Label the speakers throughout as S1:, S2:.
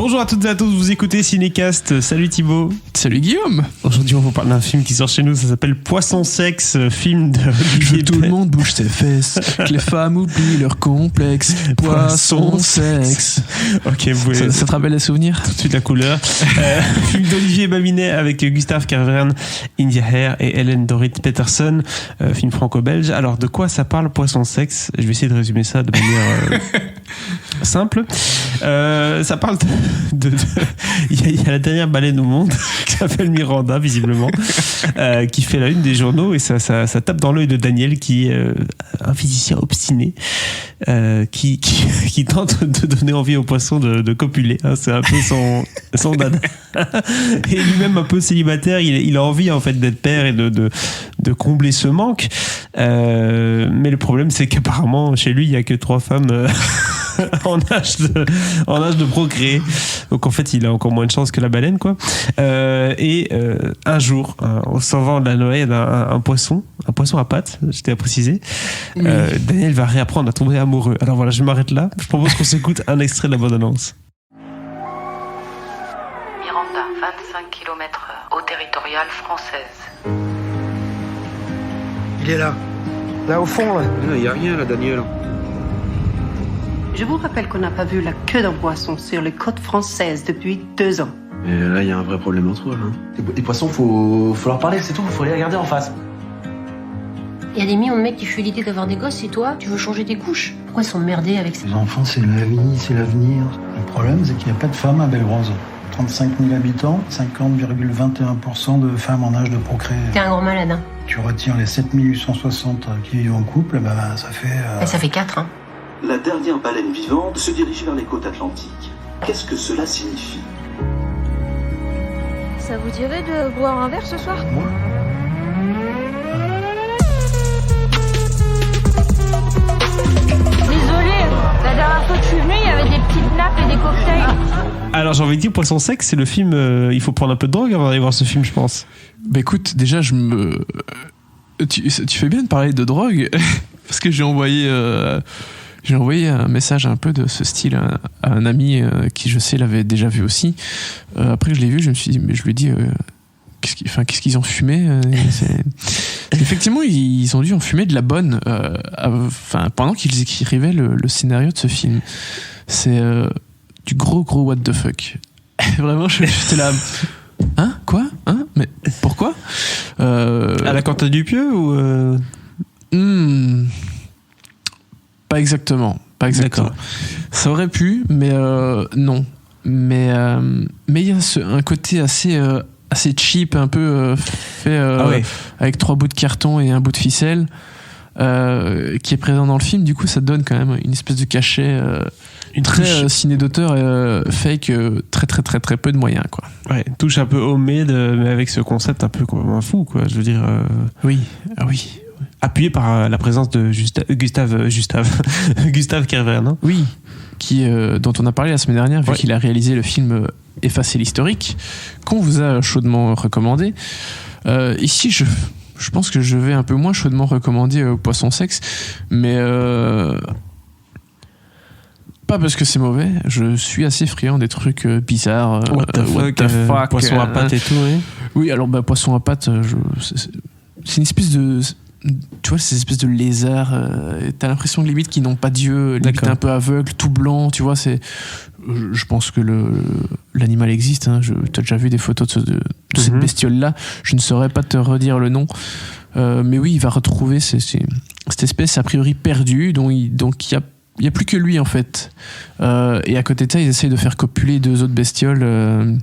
S1: Bonjour à toutes et à tous, vous écoutez Cinécast. Salut Thibaut.
S2: Salut Guillaume.
S1: Aujourd'hui on vous parle d'un film qui sort chez nous, ça s'appelle Poisson Sexe, film de
S2: que tout le monde bouge ses fesses, que les femmes oublient leur complexe. Poisson Sexe.
S1: Ok, vous voulez...
S2: ça te rappelle les souvenirs?
S1: Tout de suite la couleur. Film d'Olivier Babinet avec Gustave Carverne, India Air et Hélène Dorit Peterson, film franco-belge. Alors de quoi ça parle Poisson Sexe? Je vais essayer de résumer ça de manière simple. Ça parle il y a la dernière baleine au monde qui s'appelle Miranda visiblement, qui fait la une des journaux et ça tape dans l'œil de Daniel qui est un physicien obstiné qui tente de donner envie aux poissons de copuler, hein, c'est un peu son dada. Et lui-même un peu célibataire, il a envie en fait d'être père et de combler ce manque, mais le problème c'est qu'apparemment chez lui il y a que 3 femmes en âge de procréer, donc en fait il a encore moins de chance que la baleine quoi. Un jour au sauvant de la noël un poisson à pattes, je t'ai à préciser, oui. Daniel va réapprendre à tomber amoureux. Alors voilà, je m'arrête là, je propose qu'on s'écoute un extrait de la bande-annonce.
S3: Miranda, 25 km/h, eau territoriale française.
S4: Il est là au fond là.
S5: Il n'y a rien là, Daniel.
S3: Je vous rappelle qu'on n'a pas vu la queue d'un poisson sur les côtes françaises depuis 2 ans.
S5: Et là, il y a un vrai problème entre eux. Hein.
S6: Les poissons, faut leur parler, c'est tout. Faut les regarder en face.
S7: Il y a des millions de mecs qui fuient l'idée d'avoir des gosses et toi, tu veux changer tes couches. Pourquoi ils sont merdés avec ça?
S8: Les enfants, c'est la vie, c'est l'avenir. Le problème, c'est qu'il n'y a pas de femmes à Belle-Rose. 35 000 habitants, 50,21% de femmes en âge de procréer.
S7: T'es un gros malade, hein.
S8: Tu retires les 7860 qui vivent en couple, ça fait...
S7: Ça fait 4, hein.
S9: La dernière baleine vivante se dirige vers les côtes atlantiques. Qu'est-ce que cela signifie?
S10: Ça vous dirait de boire un verre ce soir?
S8: Moi
S10: Désolé, la dernière fois que je suis venue, il y avait des petites nappes et des cocktails.
S1: Alors j'ai envie de dire Poisson Sexe, c'est le film, il faut prendre un peu de drogue avant d'aller voir ce film, je pense.
S2: Bah écoute, déjà tu fais bien de parler de drogue parce que j'ai envoyé un message un peu de ce style à un ami qui je sais l'avait déjà vu aussi. Après que je l'ai vu, je me suis dit, mais je lui ai dit qu'est-ce qu'ils ont fumé, effectivement ils ont dû en fumer de la bonne pendant qu'ils écrivaient le scénario de ce film. C'est du gros what the fuck. Vraiment j'étais là, hein, quoi, hein, mais pourquoi
S1: à la Quentin Dupieux ou
S2: Pas exactement.
S1: D'accord.
S2: Ça aurait pu, mais non. Mais il y a un côté assez cheap, un peu fait avec 3 bouts de carton et un bout de ficelle qui est présent dans le film. Du coup, ça donne quand même une espèce de cachet très ciné d'auteur fake, très très très très peu de moyens quoi.
S1: Ouais, touche un peu homemade, mais avec ce concept un peu complètement fou quoi. Je veux dire.
S2: Oui.
S1: Appuyé par la présence de Gustave Carverne, hein.
S2: Oui, dont on a parlé la semaine dernière, vu qu'il a réalisé le film Effacer l'historique, qu'on vous a chaudement recommandé. Ici, je pense que je vais un peu moins chaudement recommander Poisson Sexe, mais pas parce que c'est mauvais, je suis assez friand des trucs bizarres.
S1: What the fuck, poisson à pattes et tout, oui.
S2: Oui, alors poisson à pattes, c'est une espèce de... Tu vois, ces espèces de lézards, t'as l'impression que limite qu'ils n'ont pas d'yeux, limite un peu aveugle, tout blanc, tu vois, je pense que l'animal existe, hein, t'as déjà vu des photos de cette bestiole-là, je ne saurais pas te redire le nom, mais oui, il va retrouver cette espèce a priori perdue, donc il y a plus que lui en fait, et à côté de ça, ils essayent de faire copuler 2 autres bestioles.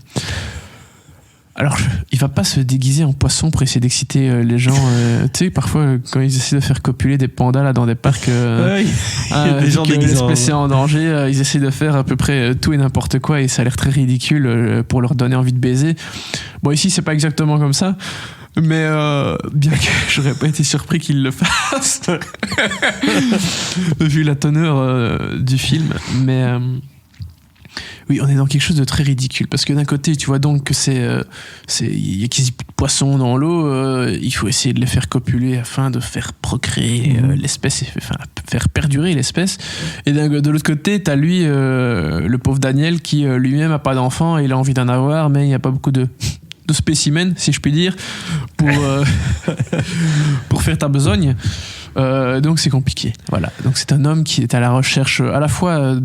S2: Alors, il va pas se déguiser en poisson pour essayer d'exciter les gens. Tu sais, parfois, quand ils essaient de faire copuler des pandas là, dans des parcs,
S1: il y a des gens
S2: déguisés en danger, ils essaient de faire à peu près tout et n'importe quoi et ça a l'air très ridicule pour leur donner envie de baiser. Bon, ici, c'est pas exactement comme ça. Mais bien que j'aurais pas été surpris qu'ils le fassent, vu la teneur du film. Mais Oui, on est dans quelque chose de très ridicule parce que d'un côté, tu vois donc que il y a quasi plus de poissons dans l'eau, il faut essayer de les faire copuler afin de faire procréer l'espèce, enfin faire perdurer l'espèce. Et de l'autre côté, t'as lui, le pauvre Daniel, qui lui-même a pas d'enfant et il a envie d'en avoir, mais il n'y a pas beaucoup de spécimens, si je puis dire, pour faire ta besogne. Donc c'est compliqué. Voilà. Donc c'est un homme qui est à la recherche à la fois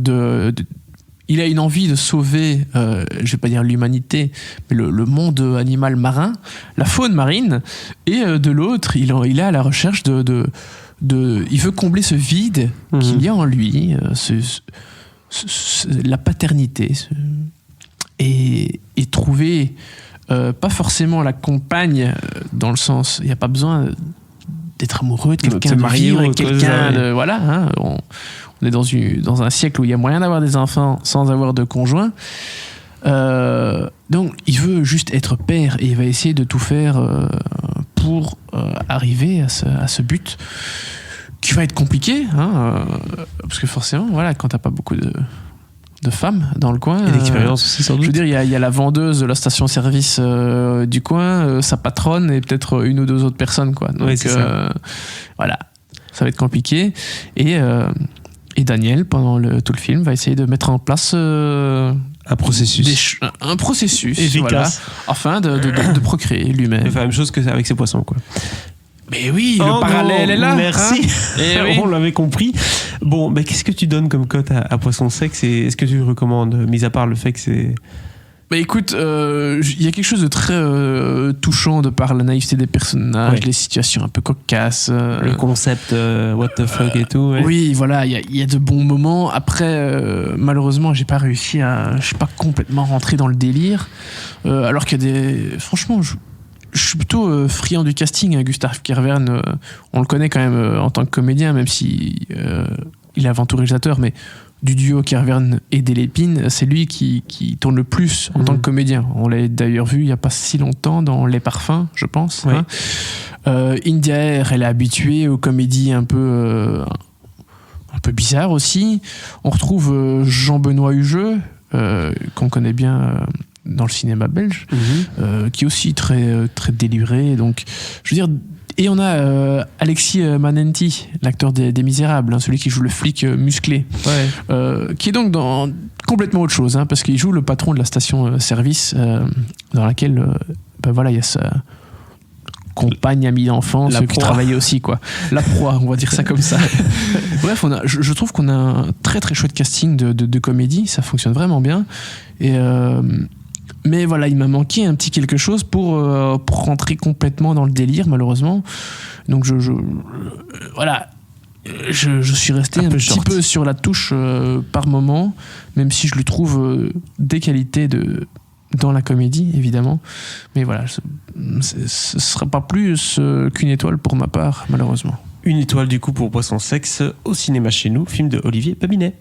S2: il a une envie de sauver, je vais pas dire l'humanité, mais le monde animal marin, la faune marine, et de l'autre, il est à la recherche il veut combler ce vide qu'il y a en lui, la paternité, et trouver pas forcément la compagne dans le sens, il n'y a pas besoin d'être amoureux de quelqu'un, de vivre avec quelqu'un, voilà, hein, on est dans un siècle où il y a moyen d'avoir des enfants sans avoir de conjoint. Donc il veut juste être père et il va essayer de tout faire pour arriver à ce but qui va être compliqué, hein, parce que forcément, voilà, quand t'as pas beaucoup de femmes dans le coin.
S1: Et d'expérience aussi, sans doute.
S2: Je veux dire, il y a la vendeuse de la station-service du coin, sa patronne et peut-être une ou deux autres personnes, quoi. Donc, voilà, ça va être compliqué. Et Daniel, pendant tout le film, va essayer de mettre en place
S1: un processus.
S2: Un processus
S1: efficace,
S2: voilà, afin de procréer lui-même.
S1: Enfin, la même chose qu'avec ses poissons, quoi.
S2: Mais oui, le parallèle est là.
S1: Merci.
S2: Hein.
S1: On l'avait compris. Bon, mais qu'est-ce que tu donnes comme cote à Poisson Sexe et est-ce que tu le recommandes, mis à part le fait que c'est...
S2: Bah écoute, il y a quelque chose de très touchant de par la naïveté des personnages, les situations un peu cocasses.
S1: Le concept what the fuck et tout. Ouais.
S2: Oui, voilà, il y a de bons moments. Après, malheureusement, j'ai pas réussi je suis pas complètement rentré dans le délire. Alors qu'il y a des... Franchement, je suis plutôt friand du casting, hein. Gustave Kervern, on le connaît quand même en tant que comédien, même si il est avant tout réalisateur, mais du duo Kervern et Delépine, c'est lui qui tourne le plus en tant que comédien. On l'a d'ailleurs vu il n'y a pas si longtemps dans Les Parfums, je pense.
S1: Oui.
S2: Hein. India Air, elle est habituée aux comédies un peu bizarres aussi. On retrouve Jean-Benoît Hugeux, qu'on connaît bien... dans le cinéma belge, qui est aussi très, très déluré. Donc, je veux dire, et on a Alexis Manenti, l'acteur des Misérables, hein, celui qui joue le flic musclé, qui est donc dans complètement autre chose, hein, parce qu'il joue le patron de la station-service dans laquelle voilà, il y a sa compagne, amie d'enfance qui travaillait aussi, quoi. La proie, on va dire ça comme ça. Bref, je trouve qu'on a un très très chouette casting de comédie, ça fonctionne vraiment bien. Mais voilà, il m'a manqué un petit quelque chose pour rentrer complètement dans le délire, malheureusement. Donc voilà, je suis resté un petit peu sur la touche par moment, même si je lui trouve des qualités dans la comédie, évidemment. Mais voilà, ce ne sera pas plus qu'une étoile pour ma part, malheureusement.
S1: Une étoile du coup pour Poisson Sexe au cinéma chez nous, film de Olivier Babinet.